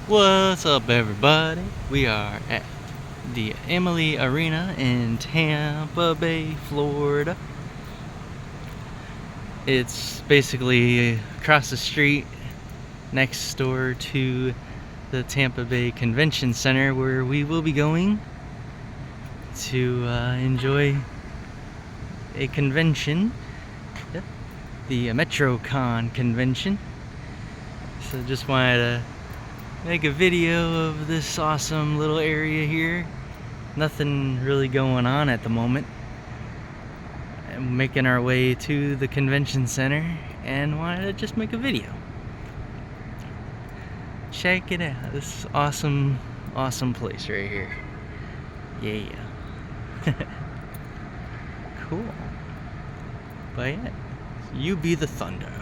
What's up, everybody? We are at the Amalie Arena in Tampa Bay, Florida. It's basically across the street next door to the Tampa Bay Convention Center, where we will be going to enjoy a convention, the MetroCon convention. So just wanted to make a video of this awesome little area here. Nothing really going on at the moment. I'm making our way to the convention center and wanted to just make a video. Check it out. This awesome place right here. Yeah. Cool. But yeah, you be the thunder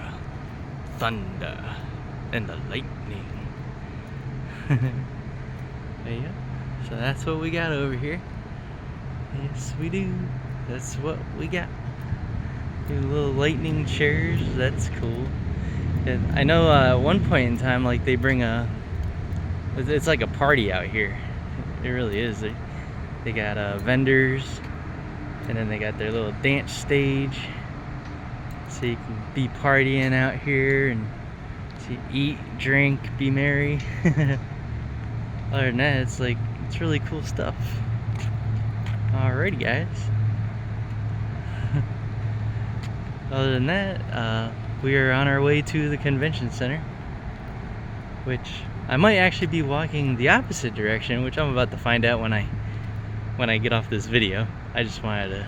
and the lightning. But yeah, so that's what we got over here. Yes, we do. That's what we got. Little lightning chairs. That's cool. And I know at one point in time, like, they bring it's like a party out here. It really is. They got vendors, and then they got their little dance stage, so you can be partying out here and eat, drink, be merry. Other than that, it's really cool stuff. Alrighty, guys. Other than that, we are on our way to the convention center, which I might actually be walking the opposite direction, which I'm about to find out when I get off this video. I just wanted to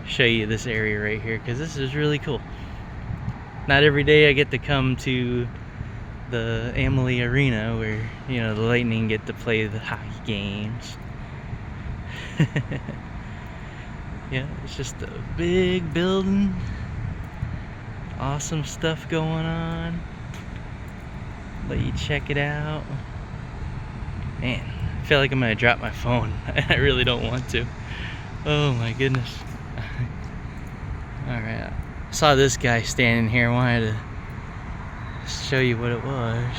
show you this area right here because this is really cool. Not every day I get to come to the Amalie Arena where, you know, the Lightning get to play the hockey games. Yeah, it's just a big building. Awesome stuff going on. Let you check it out. Man, I feel like I'm gonna drop my phone. I really don't want to. Oh my goodness. Alright, I saw this guy standing here. I wanted to show you what it was.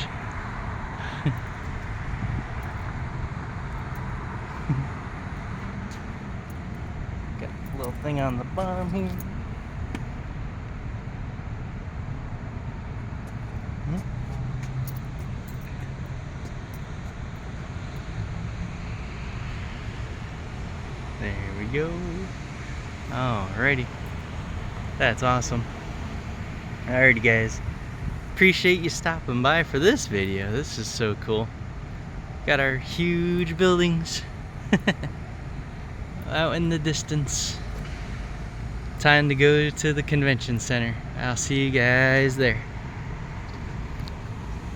Got a little thing on the bottom here. There we go. Alrighty. That's awesome. Alrighty, guys. Appreciate you stopping by for this video. This is so cool. Got our huge buildings out in the distance. Time to go to the convention center. I'll see you guys there.